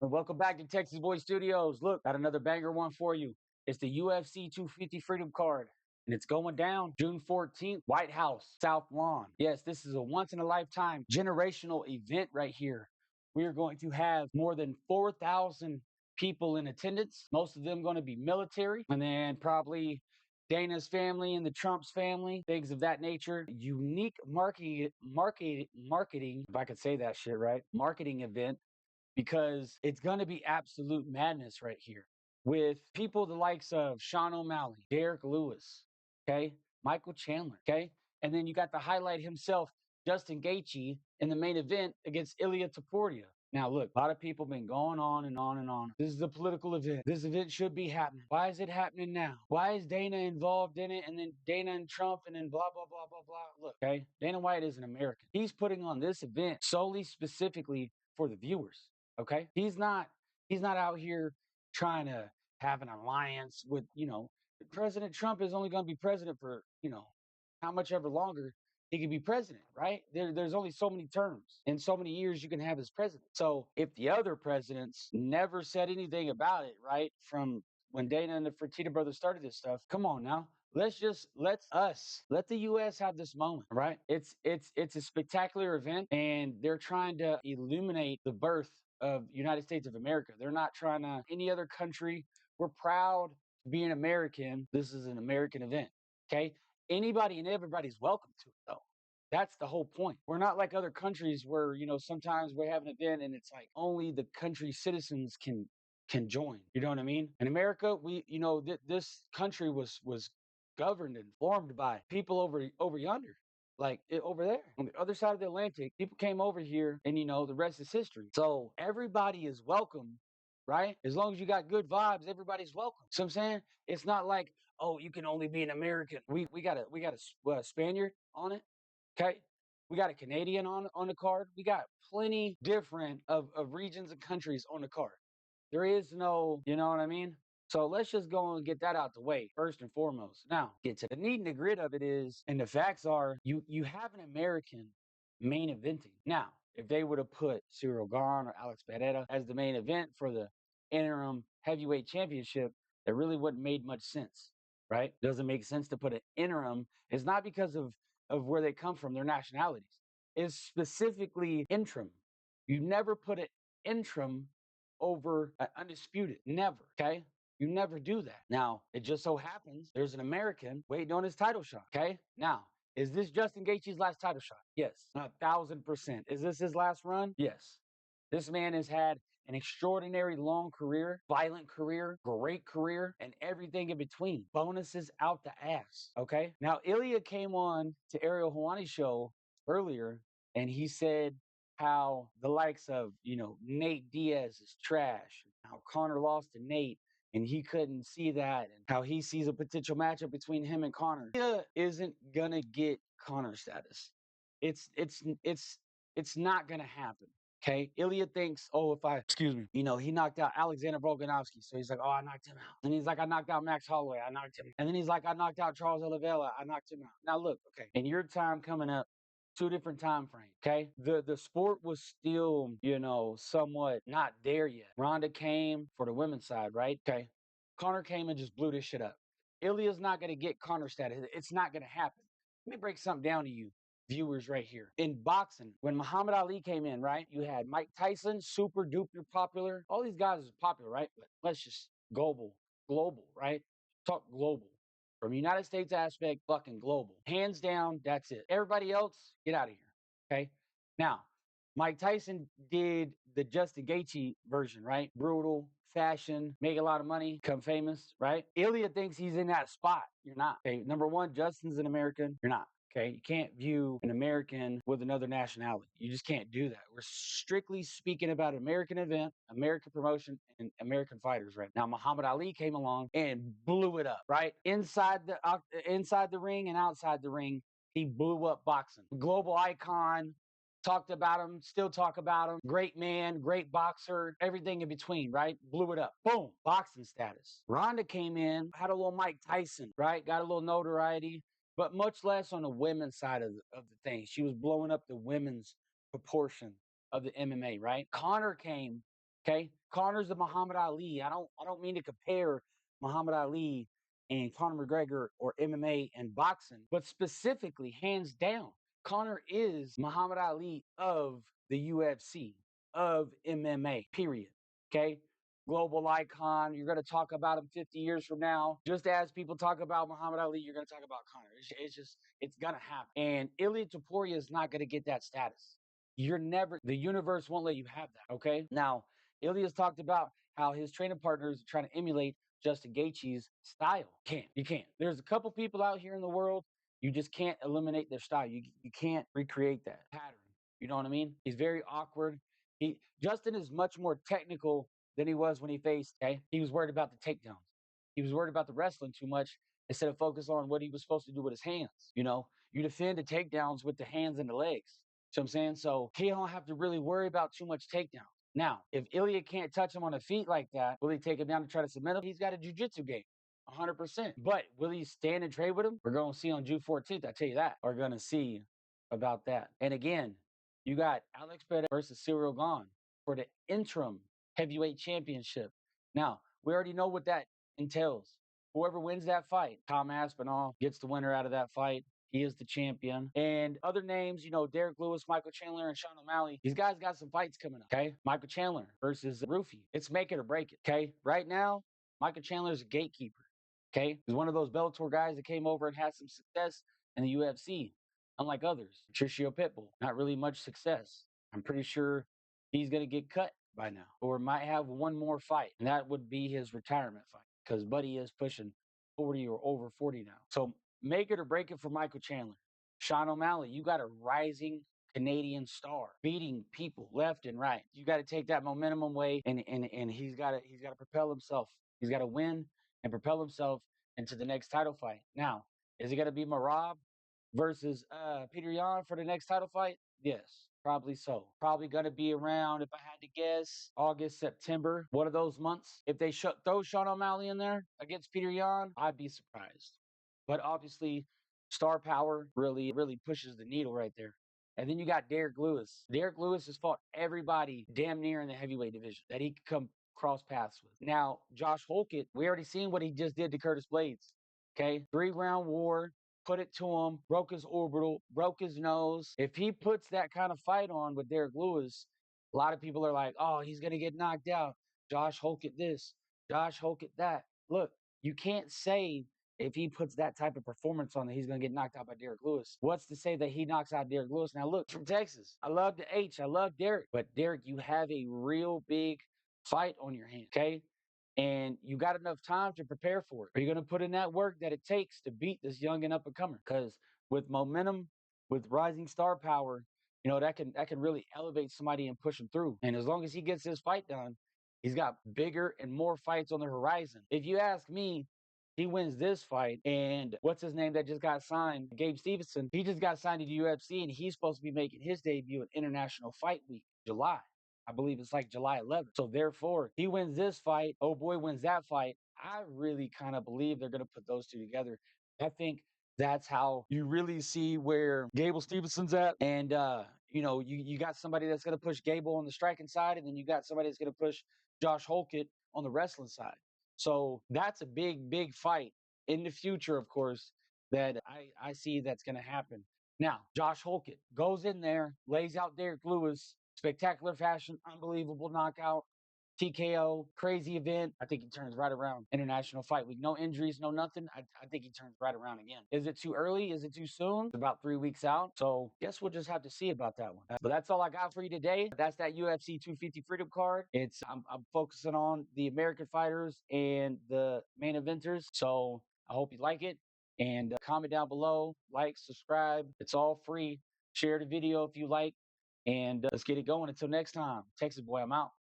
And welcome back to Texas Boy Studios. Look, got another banger one for you. It's the UFC 250 Freedom card, and it's going down June 14th, White House, South Lawn. Yes, this is a once in a lifetime generational event right here. We are going to have more than 4,000 people in attendance, most of them going to be military, and then probably Dana's family and the Trump's family, things of that nature. Unique marketing, if I could say that shit right, marketing event because it's going to be absolute madness right here with people the likes of Sean O'Malley, Derek Lewis, okay, Michael Chandler, okay, and then you got the highlight himself, Justin Gaethje, in the main event against Ilia Topuria. Now, look, a lot of people been going on and on and on. This is a political event. This event should be happening. Why is it happening now? Why is Dana involved in it? And then Dana and Trump and then blah, blah, blah, blah, blah. Look, okay, Dana White is an American. He's putting on this event solely specifically for the viewers. Okay. He's not out here trying to have an alliance with, President Trump is only going to be president for, how much ever longer he can be president, right? There's only so many terms and so many years you can have as president. So if the other presidents never said anything about it, right, from when Dana and the Fertitta brothers started this stuff, come on now. Let the US have this moment, right? It's a spectacular event and they're trying to illuminate the birth of United States of America. They're not trying to any other country. We're proud to be an American. This is an American event. Okay. Anybody and everybody's welcome to it though. That's the whole point. We're not like other countries where, sometimes we have an event and it's like only the country citizens can join. You know what I mean? In America, this country was governed and formed by people over yonder, like over there on the other side of the Atlantic. People came over here, and the rest is history. So everybody is welcome, right? As long as you got good vibes, everybody's welcome. So I'm saying it's not like, oh, you can only be an American. We got a Spaniard on it, okay? We got a Canadian on the card. We got plenty different of regions and countries on the card. There is no, you know what I mean? So let's just go and get that out the way first and foremost. Now, get to the neat and the grit of it is, and the facts are, you have an American main eventing. Now, if they would have put Cyril Gahn or Alex Pereira as the main event for the interim heavyweight championship, that really wouldn't made much sense, right? Doesn't make sense to put an interim. It's not because of where they come from, their nationalities. It's specifically interim. You never put an interim over undisputed. Never. Okay. You never do that. Now, it just so happens there's an American waiting on his title shot. Okay. Now, is this Justin Gaethje's last title shot? Yes. 1,000%. Is this his last run? Yes. This man has had an extraordinary long career, violent career, great career, and everything in between. Bonuses out the ass. Okay. Now, Ilya came on to Ariel Helwani's show earlier and he said how the likes of, Nate Diaz is trash, how Conor lost to Nate and he couldn't see that, and how he sees a potential matchup between him and Conor. Ilya isn't gonna get Conor status. It's not gonna happen. Okay, Ilya thinks, oh, excuse me, he knocked out Alexander Volkanovski, so he's like, oh, I knocked him out. And he's like, I knocked out Max Holloway, I knocked him out. And then he's like, I knocked out Charles Oliveira, I knocked him out. Now look, okay, in your time coming up, two different time frames. Okay, the sport was still, somewhat not there yet. Ronda came for the women's side, right? Okay, Conor came and just blew this shit up. Ilya's not gonna get Conor status. It's not gonna happen. Let me break something down to you viewers right here. In boxing, when Muhammad Ali came in, right, you had Mike Tyson, super duper popular. All these guys are popular, right? But let's just global, right? Talk global. From United States aspect, fucking global. Hands down, that's it. Everybody else, get out of here. Okay. Now, Mike Tyson did the Justin Gaethje version, right? Brutal, fashion, make a lot of money, become famous, right? Ilya thinks he's in that spot. You're not. Okay. Number one, Justin's an American. You're not. Okay, you can't view an American with another nationality. You just can't do that. We're strictly speaking about American event, American promotion, and American fighters right now. Muhammad Ali came along and blew it up, right? Inside the ring and outside the ring, he blew up boxing. Global icon, talked about him, still talk about him. Great man, great boxer, everything in between, right? Blew it up. Boom, boxing status. Ronda came in, had a little Mike Tyson, right? Got a little notoriety, but much less on the women's side of the thing. She was blowing up the women's proportion of the MMA, right? Conor came, okay? Conor's the Muhammad Ali. I don't mean to compare Muhammad Ali and Conor McGregor or MMA and boxing, but specifically, hands down, Conor is Muhammad Ali of the UFC, of MMA, period. Okay? Global icon. You're going to talk about him 50 years from now. Just as people talk about Muhammad Ali, you're going to talk about Conor. It's just, it's going to happen. And Ilya Topuria is not going to get that status. You're never, the universe won't let you have that. Okay? Now, Ilya's talked about how his training partners are trying to emulate Justin Gaethje's style. You can't. There's a couple people out here in the world, you just can't eliminate their style. You can't recreate that pattern. You know what I mean? He's very awkward. Justin is much more technical than he was when he faced. Okay, he was worried about the takedowns. He was worried about the wrestling too much instead of focus on what he was supposed to do with his hands. You know, you defend the takedowns with the hands and the legs. See what I'm saying? So he don't have to really worry about too much takedown. Now, if Ilya can't touch him on the feet like that, will he take him down to try to submit him? He's got a jiu-jitsu game. 100%. But will he stand and trade with him? We're going to see on June 14th. I tell you that. We're going to see about that. And again, you got Alex Perez versus Cyril Gahn for the interim heavyweight championship. Now, we already know what that entails. Whoever wins that fight, Tom Aspinall gets the winner out of that fight. He is the champion. And other names, you know, Derek Lewis, Michael Chandler, and Sean O'Malley. These guys got some fights coming up, okay? Michael Chandler versus Rufy. It's make it or break it, okay? Right now, Michael Chandler's a gatekeeper, okay? He's one of those Bellator guys that came over and had some success in the UFC, unlike others. Patricio Pitbull, not really much success. I'm pretty sure he's going to get cut by now or might have one more fight, and that would be his retirement fight because Buddy is pushing 40 or over 40 now. So make it or break it for Michael Chandler. Sean O'Malley, you got a rising Canadian star beating people left and right. You got to take that momentum away, and he's got to propel himself. He's got to win and propel himself into the next title fight. Now, is it going to be Marab versus Peter Yan for the next title fight? Yes, probably so. Probably going to be around, if I had to guess, August, September, one of those months. If they throw Sean O'Malley in there against Peter Yan, I'd be surprised. But obviously, star power really pushes the needle right there. And then you got Derek Lewis. Derek Lewis has fought everybody damn near in the heavyweight division that he could come cross paths with. Now, Josh Holkett, we already seen what he just did to Curtis Blades. Okay, 3-round war, put it to him, broke his orbital, broke his nose. If he puts that kind of fight on with Derek Lewis, a lot of people are like, oh, he's going to get knocked out. Josh Holkett this, Josh Holkett that. Look, you can't say if he puts that type of performance on that he's going to get knocked out by Derek Lewis. What's to say that he knocks out Derek Lewis? Now, look, from Texas, I love the H. I love Derek. But, Derek, you have a real big fight on your hands, okay? And you got enough time to prepare for it. Are you going to put in that work that it takes to beat this young and up and comer? Because with momentum, with rising star power, you know, that can really elevate somebody and push him through. And as long as he gets this fight done, he's got bigger and more fights on the horizon. If you ask me, he wins this fight, and what's his name that just got signed? Gabe Stevenson. He just got signed to the UFC, and he's supposed to be making his debut at International Fight Week, July. I believe it's like July 11th. So therefore, he wins this fight. Oh boy, wins that fight. I really kind of believe they're going to put those two together. I think that's how you really see where Gable Stevenson's at. And, you know, you got somebody that's going to push Gable on the striking side, and then you got somebody that's going to push Josh Holkett on the wrestling side. So that's a big fight in the future, of course, that I see that's going to happen. Now, Josh Holkett goes in there, lays out Derek Lewis, spectacular fashion, unbelievable knockout, TKO, crazy event. I think he turns right around. International Fight Week. No injuries, no nothing. I think he turns right around again. Is it too early? Is it too soon? It's about 3 weeks out. So guess we'll just have to see about that one. But that's all I got for you today. That's that UFC 250 Freedom card. I'm focusing on the American fighters and the main eventers. So I hope you like it. And comment down below, like, subscribe. It's all free. Share the video if you like. And let's get it going. Until next time, Texas boy, I'm out.